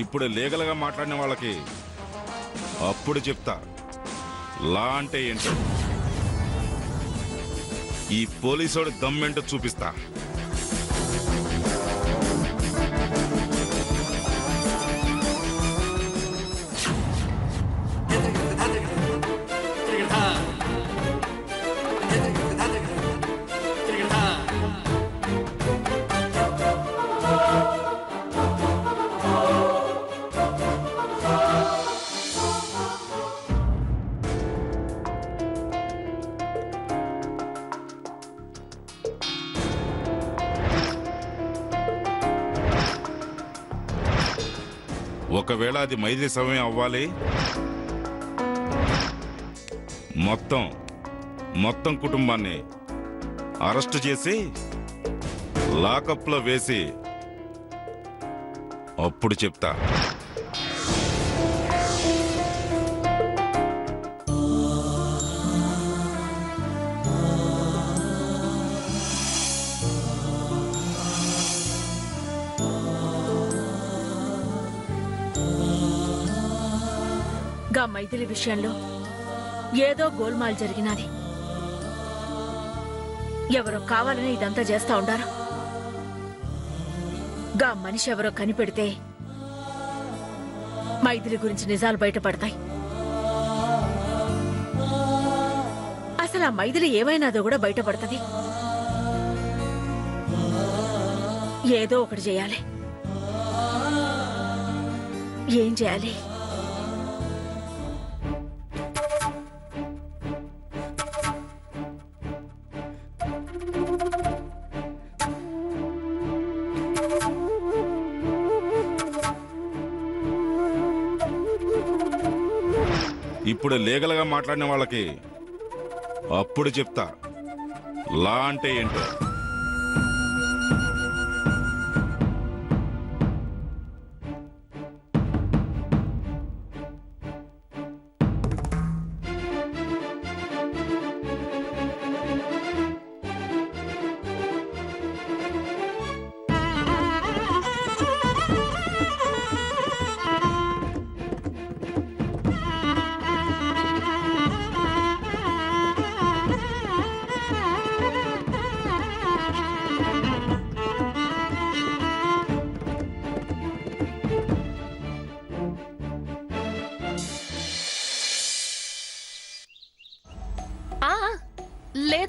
ఇప్పుడు లీగల్ గా మాట్లాడిన వాళ్ళకి అప్పుడు చెప్తా లా అంటే ఏంటో. ఈ పోలీసోడు దమ్మేంటో చూపిస్తా. ఒకవేళ అది మైత్రి సమయం అవ్వాలి, మొత్తం కుటుంబాన్ని అరెస్ట్ చేసి లాకప్లో వేసి అప్పుడు చెప్తా. గా మైథిలి విషయంలో ఏదో గోల్మాల్ జరిగినది. ఎవరో కావాలని ఇదంతా చేస్తా ఉండారు. గా మనిషి ఎవరో కనిపెడితే మైథిలి గురించి నిజాలు బయటపడతాయి. అసలు ఆ మైథిలి ఏమైనాదో కూడా బయటపడుతుంది. ఏదో ఒకటి చేయాలి. ఏం చేయాలి? ఇప్పుడు లీగల్ గా మాట్లాడిన వాళ్ళకి అప్పుడు చెప్తా లా అంటే ఏంటో.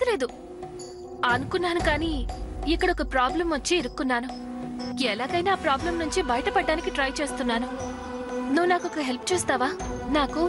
లేదు అనుకున్నాను, కానీ ఇక్కడ ఒక ప్రాబ్లం వచ్చి ఇరుక్కున్నాను. ఎలాగైనా ఆ ప్రాబ్లం నుంచి బయటపడడానికి ట్రై చేస్తున్నాను. నువ్వు నాకు ఒక హెల్ప్ చేస్తావా? నాకు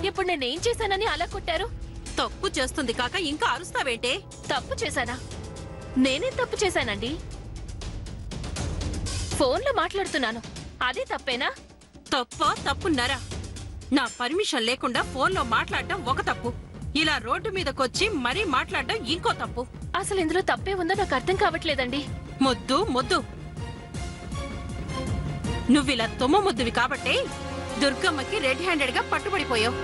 ఇప్పుడు నేనేం చేశానని అలా కొట్టారు? తప్పు చేస్తుంది కాక ఇంకా అరుస్తావేంటే? తప్పు చేశానా? నేనేం తప్పు చేశానండి? ఫోన్లో మాట్లాడుతున్నాను, అది తప్పేనా? తప్పున్నారా? నా పర్మిషన్ లేకుండా ఫోన్లో మాట్లాడడం ఒక తప్పు, ఇలా రోడ్డు మీదకొచ్చి మరీ మాట్లాడడం ఇంకో తప్పు. అసలు ఇందులో తప్పే ఉందో నాకు అర్థం కావట్లేదండి. మొద్దు నువ్విలా తుమ్మ ముద్దువి కాబట్టే దుర్గమ్మకి రెడ్ హ్యాండెడ్ గా పట్టుబడిపోయావు.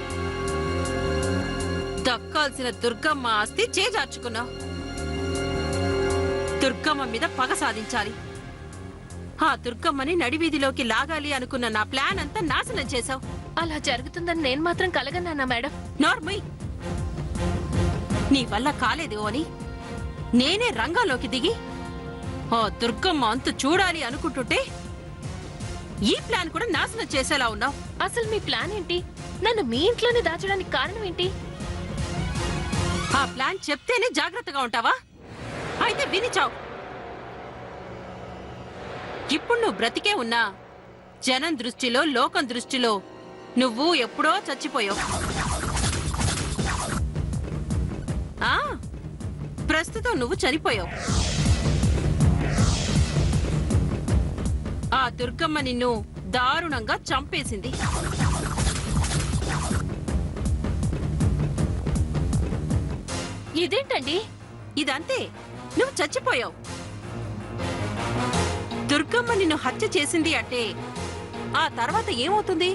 దక్కాల్సిన దుర్గమ్మ ఆస్తి చేజార్చుకున్నావు. దుర్గమ్మ మీద పగ సాధించాలి. ఆ దుర్గమ్మని నడివీధిలోకి లాగాలి అనుకున్న నా ప్లాన్ అంతా నాశనం చేశావు. అలా జరుగుతుందని నేను మాత్రం కలగన్నానా మేడం? నార్మల్, నీ వల్ల కాలేదు అని నేనే రంగంలోకి దిగి ఆ దుర్గమ్మ అంతు చూడాలి అనుకుంటుంటే ఈ ప్లాన్ కూడా నాశనం చేసేలా ఉన్నావు. అసలు మీ ప్లాన్ ఏంటి? నన్ను మీ ఇంట్లోనే దాచడానికి కారణం ఏంటి? ఆ ప్లాన్ చెప్తేనే జాగ్రత్తగా ఉంటావా? అయితే వినిచావు. ఇప్పుడు నువ్వు బ్రతికే ఉన్నా జనం దృష్టిలో, లోకం దృష్టిలో నువ్వు ఎప్పుడో చచ్చిపోయావు. ఆ, ప్రస్తుతం నువ్వు చనిపోయావు. ఆ దుర్గమ్మ నిన్ను దారుణంగా చంపేసింది. ఇదేంటండి? ఇదంతే, నువ్వు చచ్చిపోయావు. దుర్గమ్మ నిన్ను హత్య చేసింది అంటే ఆ తర్వాత ఏమవుతుంది?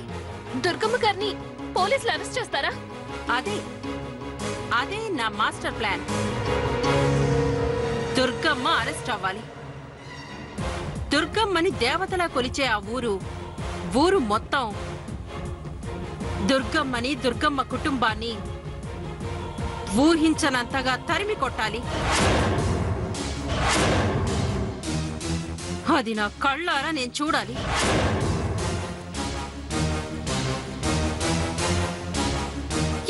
దుర్గమ్మ గారిని పోలీసులు అరెస్ట్ చేస్తారా? అదే అదే నా మాస్టర్ ప్లాన్. దుర్గమ్మ అరెస్ట్ అవ్వాలి. దుర్గమ్మని దేవతలా కొలిచే ఆ ఊరు మొత్తం దుర్గమ్మని, దుర్గమ్మ కుటుంబాన్ని ఊహించనంతగా తరిమి కొట్టాలి. అది నా కళ్ళారా నేను చూడాలి.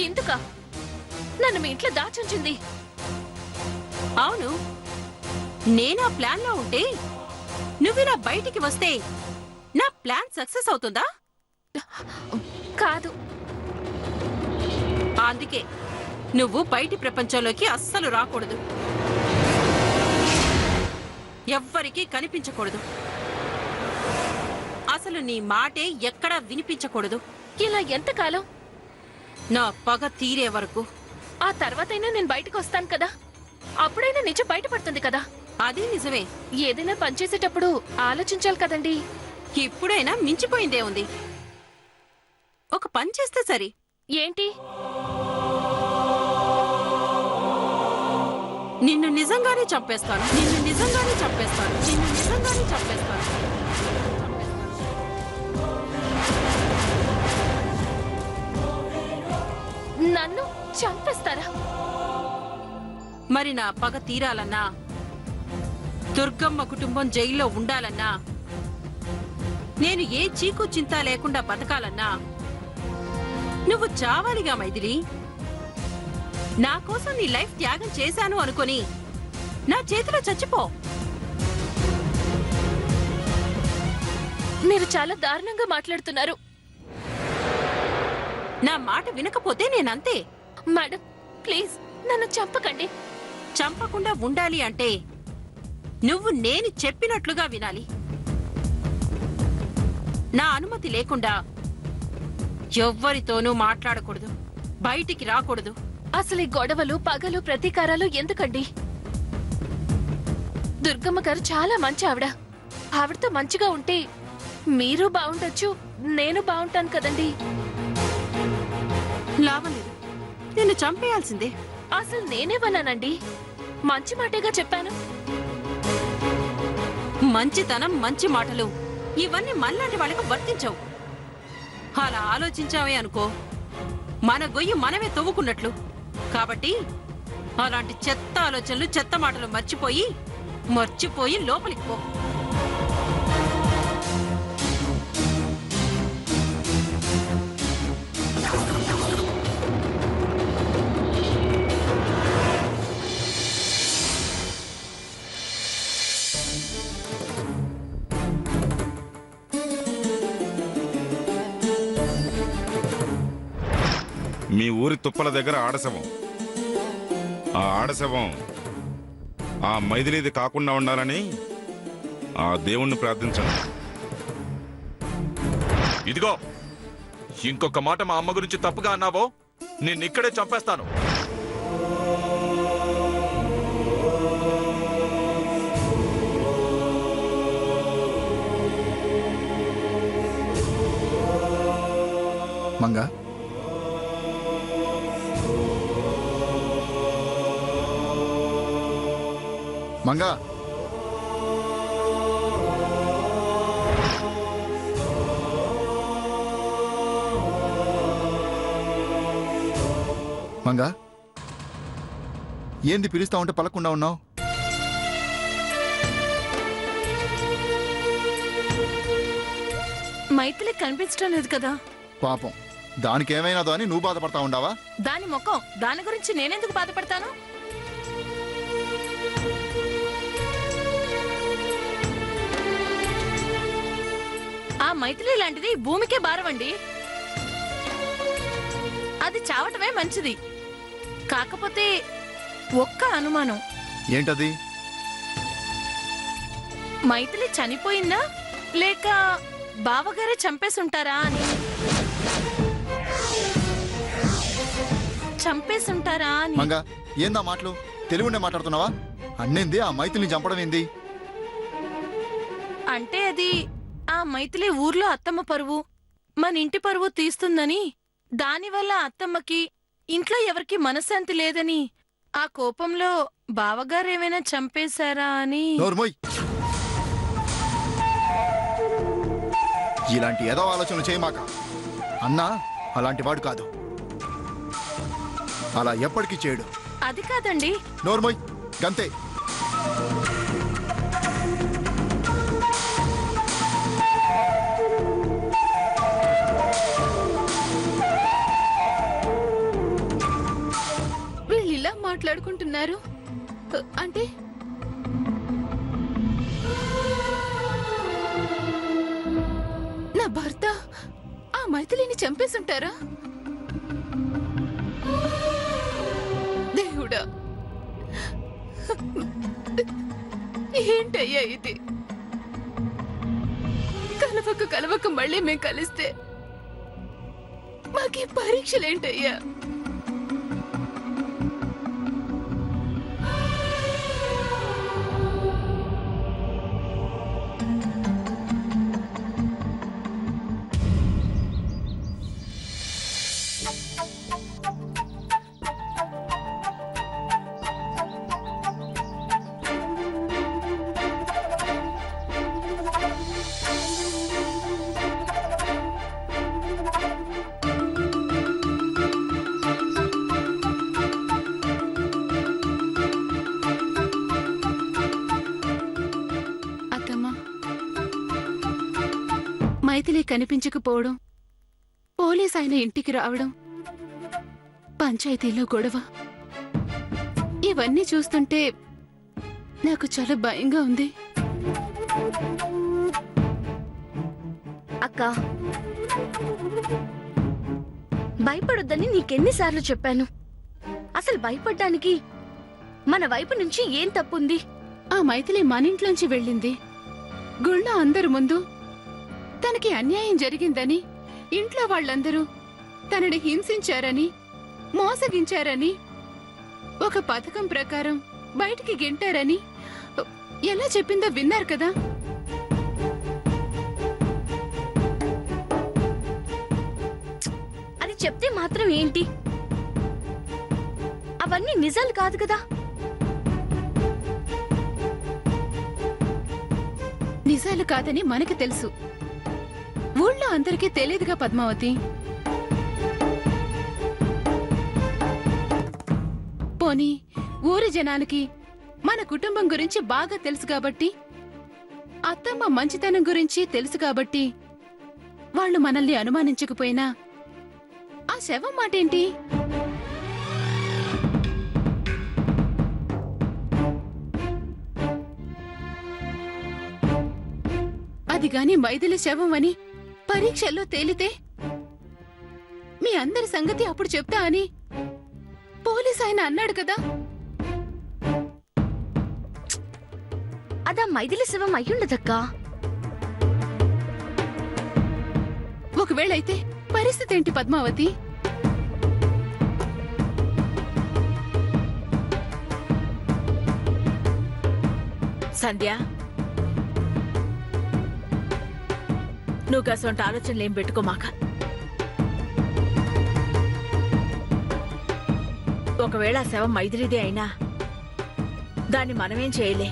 ఎందుకా నన్ను మీ ఇంట్లో దాచుంచింది? అవును, నేనా ప్లాన్ లో ఉంటే నువ్విలా బయటికి వస్తే నా ప్లాన్ సక్సెస్ అవుతుందా? కాదు. అందుకే నువ్వు బయటి ప్రపంచంలోకి అస్సలు రాకూడదు. ఎవ్వరికీ కనిపించకూడదు. అసలు నీ మాటే ఎక్కడా వినిపించకూడదు. ఇలా ఎంతకాలం? నా పగ తీరే వరకు. ఆ తర్వాతైనా నేను బయటకు వస్తాను కదా, అప్పుడైనా నిజం బయటపడుతుంది కదా. అది నిజమే. ఏదైనా పనిచేసేటప్పుడు ఆలోచించాలి కదండి. ఇప్పుడైనా మించిపోయిందే ఉంది. ఒక పని చేస్తే సరి. ఏంటి? నిన్ను నిజంగానే చంపేస్తాను. నిన్ను నిజంగానే చంపేస్తాను. నిన్ను నిజంగానే చంపేస్తాను. నన్ను చంపేస్తారా? మరి నా పగ తీరాలన్నా, దుర్గమ్మ కుటుంబం జైల్లో ఉండాలన్నా, నేను ఏ చీకు చింత లేకుండా బతకాలన్నా నువ్వు చావాలిగా మైథిలి. నా కోసం నీ లైఫ్ త్యాగం చేశాను అనుకొని నా చేతిలో చచ్చిపో. మీరు చాలా దారుణంగా మాట్లాడుతున్నారు. నా మాట వినకపోతే నేనంతే. మేడం, ప్లీజ్ నన్ను చంపకండి. చంపకుండా ఉండాలి అంటే నువ్వు నేను చెప్పినట్లుగా వినాలి. నా అనుమతి లేకుండా ఎవ్వరితోనూ మాట్లాడకూడదు, బయటికి రాకూడదు. అసలు ఈ గొడవలు, పగలు, ప్రతీకారాలు ఎందుకండి? దుర్గమ్మ గారు చాలా మంచి ఆవిడ. ఆవిడతో మంచిగా ఉంటే మీరు బాగుండొచ్చు, నేను బాగుంటాను కదండి. లాభం లేదు, నిన్ను చంపేయాల్సిందే. అసలు నేనేమన్నానండి? మంచి మాటేగా చెప్పాను. మంచితనం, మంచి మాటలు ఇవన్నీ మనలాంటి వాళ్ళకు వర్తించవు. అలా ఆలోచించావే అనుకో, మన గొయ్యి మనమే తవ్వుకున్నట్లు. కాబట్టి అలాంటి చెత్త ఆలోచనలు, చెత్త మాటలు మర్చిపోయి లోపలికి పో. మీ ఊరి తుప్పల దగ్గర ఆడశవం. ఆ ఆడశవం ఆ మైథిలిది కాకుండా ఉండాలని ఆ దేవుణ్ణి ప్రార్థించండి. ఇదిగో, ఇంకొక మాట మా అమ్మ గురించి తప్పుగా అన్నావో నిన్నిక్కడే చంపేస్తాను. మంగా, మంగా, మంగా, ఏంది పిలుస్తా ఉంటే పలకుండా ఉన్నావు? మైథిలి కనిపించడం లేదు కదా. పాపం, దానికేమైనాదో అని నువ్వు బాధపడతా ఉండావా? దాని ముఖం, దాని గురించి నేనెందుకు బాధపడతాను? ఆ మైథిలి లాంటిది భూమికే భారం అండి. అది చావటమే మంచిది. కాకపోతే ఒక్క అనుమానం, ఏంటది? మైథిలి చనిపోయిందా లేక బావగారే చంపేసుంటారా అని. చంపేసుంటారా అని. మంగ, ఏందా మాటలు? తెలుగునే మాట్లాడుతున్నావా? అన్నింది ఆ మైథిలిని చంపడం ఏంది? అంటే అది ఆ మైథిలి ఊర్లో అత్తమ్మ పరువు, మన ఇంటి పరువు తీస్తుందని, దానివల్ల అత్తమ్మకి ఇంట్లో ఎవరికి మనశ్శాంతి లేదని ఆ కోపంలో బావగారేమైనా చంపేశారా అని. నోర్మోయ్, ఇలాంటి ఏదో ఆలోచనలు చేయమాక. అన్నా అలాంటి వాడు కాదు, అలా ఎప్పటికీ చేయడు. అది కాదండి. నోర్మోయ్, గంతే. వీళ్ళు ఇలా మాట్లాడుకుంటున్నారు అంటే నా భర్త ఆ మైథిలిని చంపేసుంటారా? దేవుడా, ఏంటయ్యా ఇది? కలవక మళ్ళీ మేము కలిస్తే మాకీ పరీక్షలేంటయ్యా? మైథిలి కనిపించకపోవడం, పోలీస్ ఆయన ఇంటికి రావడం, పంచాయతీలో గొడవ, ఇవన్నీ చూస్తుంటే నాకు చాలా భయంగా ఉంది. అక్క, భయపడొద్దని నీకెన్నిసార్లు చెప్పాను? అసలు భయపడ్డానికి మన వైపు నుంచి ఏం తప్పుంది? ఆ మైథిలి మన ఇంట్లోంచి వెళ్ళింది. గుళ్ళో అందరి ముందు తనకి అన్యాయం జరిగిందని, ఇంట్లో వాళ్ళందరూ తనని హింసించారని, మోసగించారని, ఒక పథకం ప్రకారం బయటికి గెంటారని ఎలా చెప్పిందో విన్నారు కదా? అది చెప్తే మాత్రం ఏంటి? అవన్నీ నిజాలు కాదు కదా. నిజాలు కాదని మనకి తెలుసు, ఊళ్ళో అందరికీ తెలియదుగా పద్మావతి. పోనీ ఊరి జనానికి మన కుటుంబం గురించి బాగా తెలుసు కాబట్టి, అత్తమ్మ మంచితనం గురించి తెలుసు కాబట్టి వాళ్ళు మనల్ని అనుమానించకపోయినా ఆ శవం మాటేంటి? అది గాని మైథిలి శవం అని పరీక్షల్లో తేలితే మీ అందరి సంగతి అప్పుడు చెప్తా అని పోలీస్ ఆయన అన్నాడు కదా. అదా మైథిలి శవం అయ్యుండదక్కా. ఒకవేళ అయితే పరిస్థితి ఏంటి పద్మావతి? సంధ్య, నువ్వు అసలు ఆలోచనలేం పెట్టుకోమాక. ఒకవేళ ఆ శవం మైథిలిదే అయినా దాన్ని మనమేం చేయలే.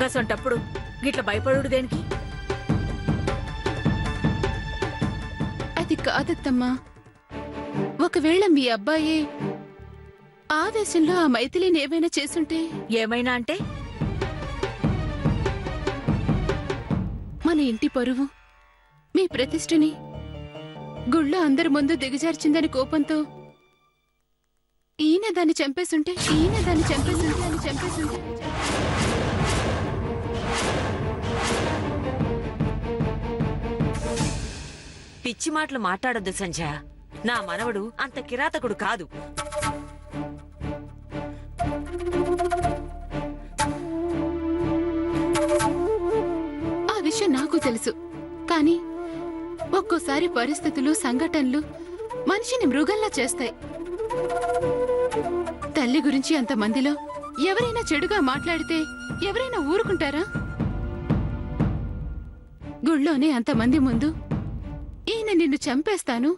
గసంటప్పుడు గిట్ల భయపడు దేనికి? అది కాదత్తమ్మా, ఒకవేళ మీ అబ్బాయి ఆవేశంలో ఆ మైథిలిని ఏమైనా చేసుంటే? ఏమైనా అంటే? మన ఇంటి పరువు, మీ ప్రతిష్టని గుళ్ళో అందరి ముందు దిగజార్చిందని కోపంతో ఈయన దాన్ని చంపేసుంటే? పిచ్చి మాటలు మాట్లాడొద్దు సంధ్య. నా మనవడు అంత కిరాతకుడు కాదు. ఆ విషయం నాకు తెలుసు. కానీ ఒక్కోసారి పరిస్థితులు, సంఘటనలు మనిషిని మృగంలా చేస్తాయి. తల్లి గురించి అంతమందిలో ఎవరైనా చెడుగా మాట్లాడితే ఎవరైనా ఊరుకుంటారా? గుళ్ళోనే అంతమంది ముందు ఈయన నిన్ను చంపేస్తాను,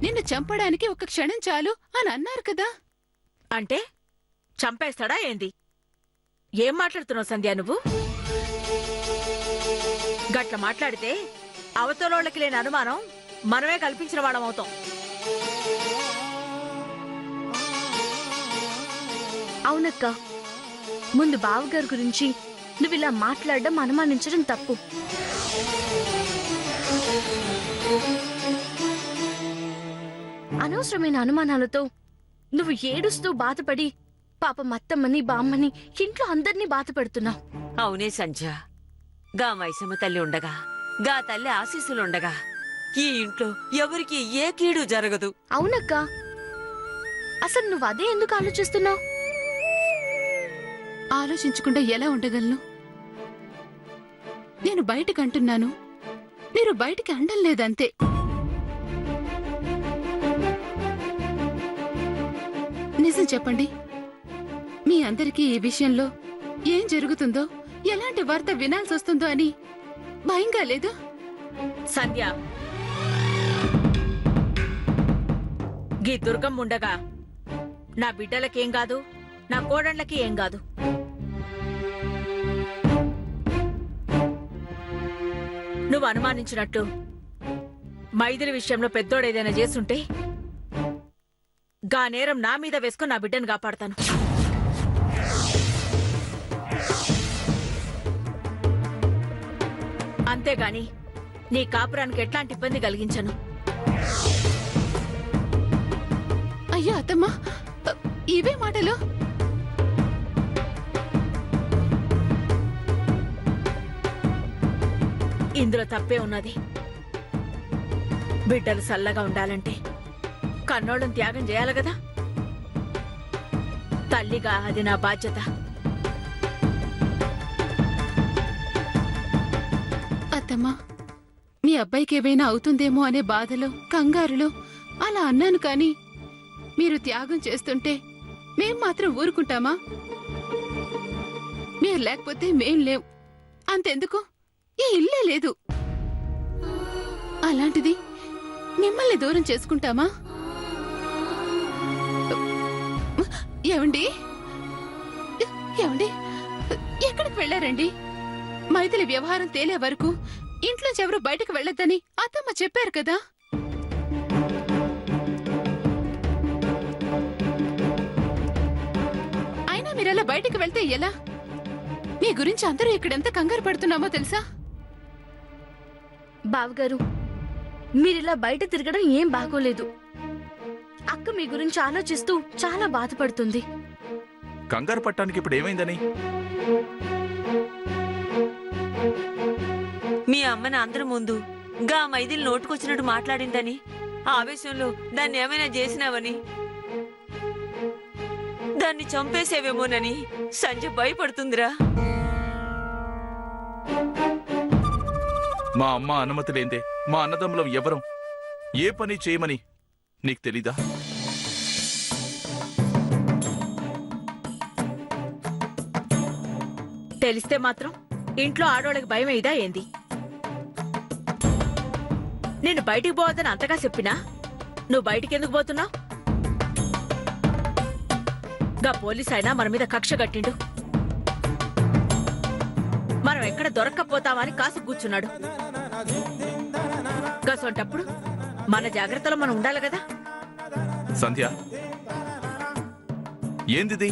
నిన్ను చంపడానికి ఒక క్షణం చాలు అని అన్నారు కదా. అంటే చంపేస్తాడా ఏంది? ఏం మాట్లాడుతున్నావు సంధ్య నువ్వు? గట్ల మాట్లాడితే అవతలోళ్ళకి లేని అనుమానం మనమే కల్పించిన వాడమవుతాం. అవునక్క, ముందు బావగారి గురించి నువ్వు ఇలా మాట్లాడడం, అనుమానించడం తప్పు. అనవసరమైన అనుమానాలతో నువ్వు ఏడుస్తూ బాధపడి పాపం అత్తమ్మని, బామ్మని, ఇంట్లో అందరినీ బాధ పెడుతున్నావు. అవునే సంధ్య, గా మైసమ్మ తల్లి ఉండగా, గా తల్లి ఆశీస్సులుండగా ఈ ఇంట్లో ఎవరికి ఏ కీడు జరగదు. అవునక్క, అసలు నువ్వు అదే ఎందుకు ఆలోచిస్తున్నావు? ఆలోచించకుండా ఎలా ఉండగలను? నేను బయటకు అంటున్నాను, మీరు బయటికి అండం లేదంతే. నిజం చెప్పండి, మీ అందరికీ ఈ విషయంలో ఏం జరుగుతుందో, ఎలాంటి వార్త వినాల్సి వస్తుందో అని భయంగా లేదు? సంధ్య, గీ దుర్గం ఉండగా నా బిడ్డలకేం కాదు, నా కోడళ్ళకి ఏం కాదు. నువ్వు అనుమానించినట్టు మైథిలి విషయంలో పెద్దోడేదైనా చేసుంటే గా నేరం నా మీద వేసుకుని నా బిడ్డను కాపాడతాను. అంతేగాని నీ కాపురానికి ఎట్లాంటి ఇబ్బంది కలిగించను. అయ్యో అత్తమ్మా, ఇవే మాటలు? ఇందులో తప్పే ఉన్నది. బిడ్డలు సల్లగా ఉండాలంటే కన్నోళ్ళని త్యాగం చేయాలి కదా. తల్లిగా అది నా బాధ్యత. అత్తమ్మా, మీ అబ్బాయికి ఏవైనా అవుతుందేమో అనే బాధలో, కంగారులో అలా అన్నాను. కానీ మీరు త్యాగం చేస్తుంటే మేం మాత్రం ఊరుకుంటామా? మీరు లేకపోతే మేం లేం. అంతెందుకు, ఈ ఇల్లే లేదు. అలాంటిది మిమ్మల్ని దూరం చేసుకుంటామా? ఏమండి, ఏమండి, ఎక్కడికి వెళ్ళారండి? మైథిలి వ్యవహారం తేలే వరకు ఇంట్లోంచి ఎవరు బయటకు వెళ్ళొద్దని అత్తమ్మ చెప్పారు కదా. అయినా మీరలా బయటకు వెళ్తే ఎలా? మీ గురించి అందరూ ఇక్కడెంత కంగారు పడుతున్నామో తెలుసా? బావగారు, మీరిలా బయట తిరగడం ఏం బాగోలేదు. అక్క మీ గురించి ఆలోచిస్తూ చాలా బాధపడుతుంది. కంగారు పట్టడానికి ఇప్పుడు ఏమైందని? మీ అమ్మని అందరి ముందు గా మైథిలి నోటుకొచ్చినట్టు మాట్లాడిందని, ఆవేశంలో దాన్ని ఏమైనా చేసినావని, దాన్ని చంపేసేవేమోనని సంజయ్ భయపడుతుందిరా. మా అమ్మ అనుమతి లేందే మా అన్నదమ్ములం ఎవరం ఏ పని చేయమని నీకు తెలీదా? తెలిస్తే మాత్రం ఇంట్లో ఆడోళ్ళకి భయం ఇదా ఏంది? నేను బయటికి పోవద్దని అంతగా చెప్పినా నువ్వు బయటికి ఎందుకు పోతున్నావు? గా పోలీస్ అయినా మన మీద కక్ష కట్టిండు. మనం ఎక్కడ దొరక్కపోతామని కాసు కూర్చున్నాడు. గసొంటప్పుడు మన జాగ్రత్తలో మనం ఉండాలి కదా. సంధ్య, ఏందిది?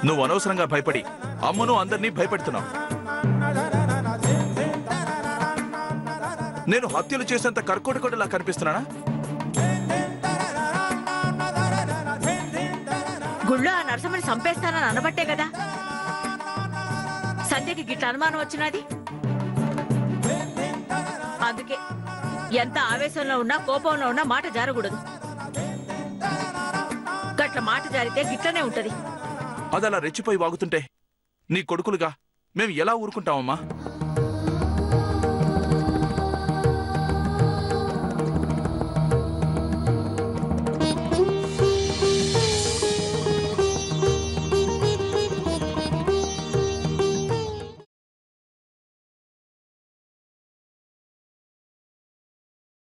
నువ్వు అనవసరంగా భయపడి అమ్మను అందరినీ భయపెడుతున్నావు. నేను హత్యలు చేసేంత కర్కోటకొడలా కనిపిస్తున్నానా? గుళ్ళో ఆ నరసమ్మని చంపేస్తానని అనబట్టే కదా సంధ్యకి గిట్ల అనుమానం వచ్చినది. అందుకే ఎంత ఆవేశంలో ఉన్నా కోపంలో ఉన్నా మాట జారకూడదు. గట్ల మాట జారితే గిట్లనే ఉంటది. అదలా రెచ్చిపోయి వాగుతుంటే నీ కొడుకులుగా మేము ఎలా ఊరుకుంటామమ్మా?